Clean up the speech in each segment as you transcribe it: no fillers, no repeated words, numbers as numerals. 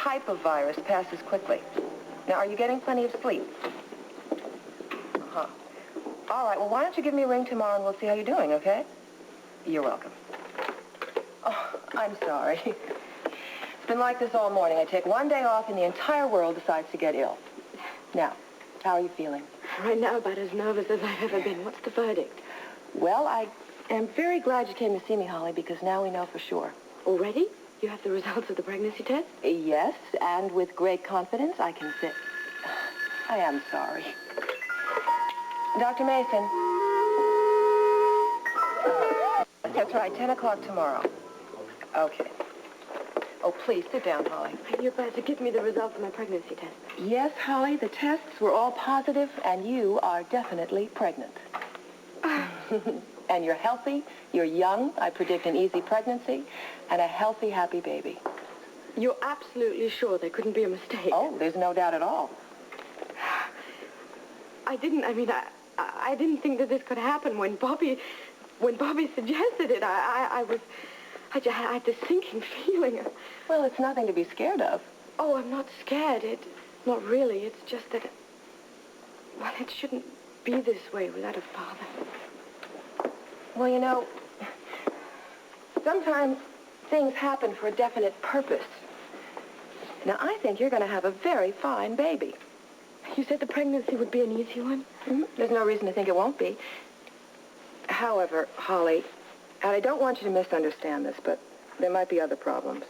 type of virus passes quickly. Now, are you getting plenty of sleep? Uh-huh. All right, well, why don't you give me a ring tomorrow and we'll see how you're doing, okay? You're welcome. Oh, I'm sorry. It's been like this all morning. I take one day off and the entire world decides to get ill. Now, how are you feeling? Right now, about as nervous as I've ever been. What's the verdict? Well, I am very glad you came to see me, Holly, because now we know for sure. Already? You have the results of the pregnancy test? Yes, and with great confidence, I can say... I am sorry. Dr. Mason. That's right, 10 o'clock tomorrow. Okay. Oh, please, sit down, Holly. You're about to give me the results of my pregnancy test. Yes, Holly, the tests were all positive, and you are definitely pregnant. And you're healthy, you're young, I predict an easy pregnancy, and a healthy, happy baby. You're absolutely sure there couldn't be a mistake? Oh, there's no doubt at all. I didn't think that this could happen when Bobby suggested it. I had this sinking feeling. Well, it's nothing to be scared of. Oh, I'm not scared. Not really. It's just that, well, it shouldn't be this way without a father. Well, you know, sometimes things happen for a definite purpose. Now, I think you're going to have a very fine baby. You said the pregnancy would be an easy one? Mm-hmm. There's no reason to think it won't be. However, Holly, and I don't want you to misunderstand this, but there might be other problems.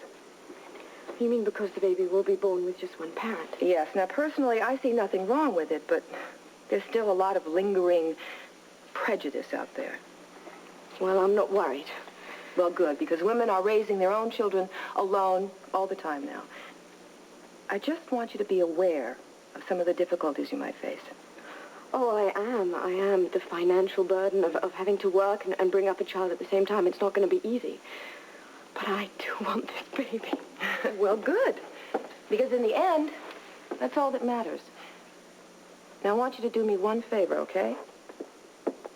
You mean because the baby will be born with just one parent? Yes. Now, personally, I see nothing wrong with it, but there's still a lot of lingering prejudice out there. Well, I'm not worried. Well, good, because women are raising their own children alone all the time now. I just want you to be aware of some of the difficulties you might face. Oh, I am. The financial burden of having to work and bring up a child at the same time, it's not going to be easy. But I do want this baby. Well, good. Because in the end, that's all that matters. Now, I want you to do me one favor, okay?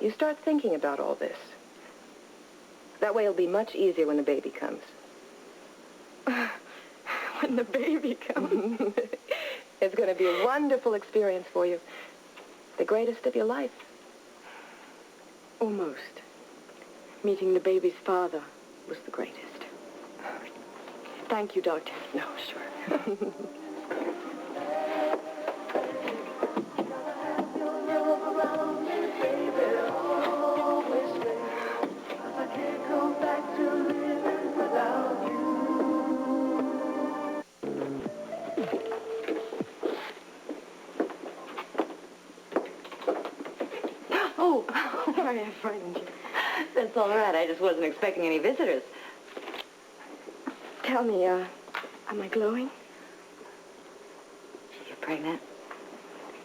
You start thinking about all this. That way it'll be much easier when the baby comes. When the baby comes? It's going to be a wonderful experience for you. The greatest of your life. Almost. Meeting the baby's father was the greatest. Thank you, Doctor. No, sure. Oh, sorry, I frightened you. That's all right. I just wasn't expecting any visitors. Tell me, am I glowing? You're pregnant?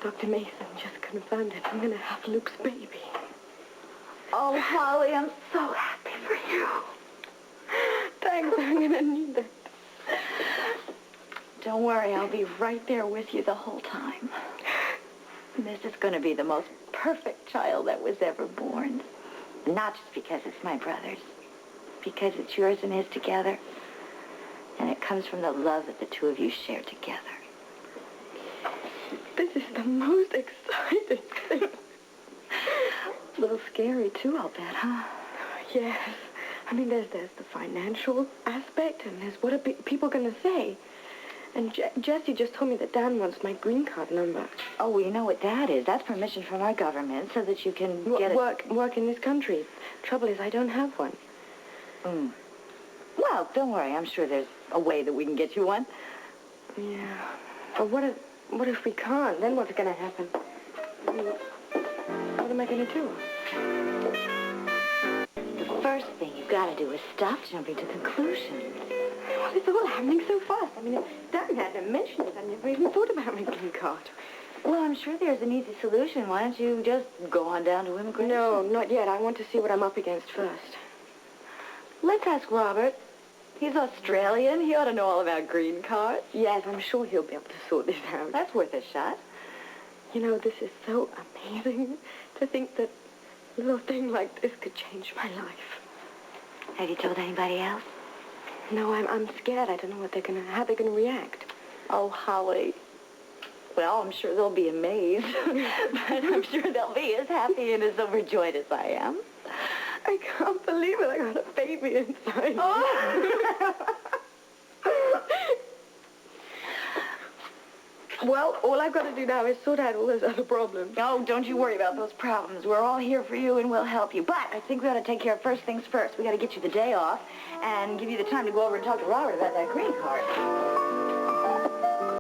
Dr. Mason just confirmed it. I'm going to have Luke's baby. Oh, Holly, I'm so happy for you. Thanks, I'm going to need it. Don't worry, I'll be right there with you the whole time. This is going to be the most perfect child that was ever born. Not just because it's my brother's, because it's yours and his together. And it comes from the love that the two of you share together. This is the most exciting thing. A little scary, too, I'll bet, huh? Yes. I mean, there's the financial aspect, and there's what are people going to say. And Jessie just told me that Dan wants my green card number. Oh, well, you know what that is. That's permission from our government so that you can get work in this country. Trouble is, I don't have one. Well, don't worry. I'm sure there's a way that we can get you one. Yeah. But what if we can't? Then what's going to happen? What am I going to do? The first thing you've got to do is stop jumping to conclusions. Well, it's all happening so fast. I mean, Dan hadn't mentioned it. I never even thought about my green card. Well, I'm sure there's an easy solution. Why don't you just go on down to immigration? No, not yet. I want to see what I'm up against first. Let's ask Robert. He's Australian. He ought to know all about green cards. Yes, I'm sure he'll be able to sort this out. That's worth a shot. You know, this is so amazing to think that a little thing like this could change my life. Have you told anybody else? No, I'm scared. I don't know how they're gonna react. Oh, Holly. Well, I'm sure they'll be amazed. But I'm sure they'll be as happy and as overjoyed as I am. I can't believe it. I got a baby inside. Oh! Well, all I've got to do now is sort out all those other problems. Oh, don't you worry about those problems. We're all here for you, and we'll help you. But I think we ought to take care of first things first. We got to get you the day off and give you the time to go over and talk to Robert about that green card.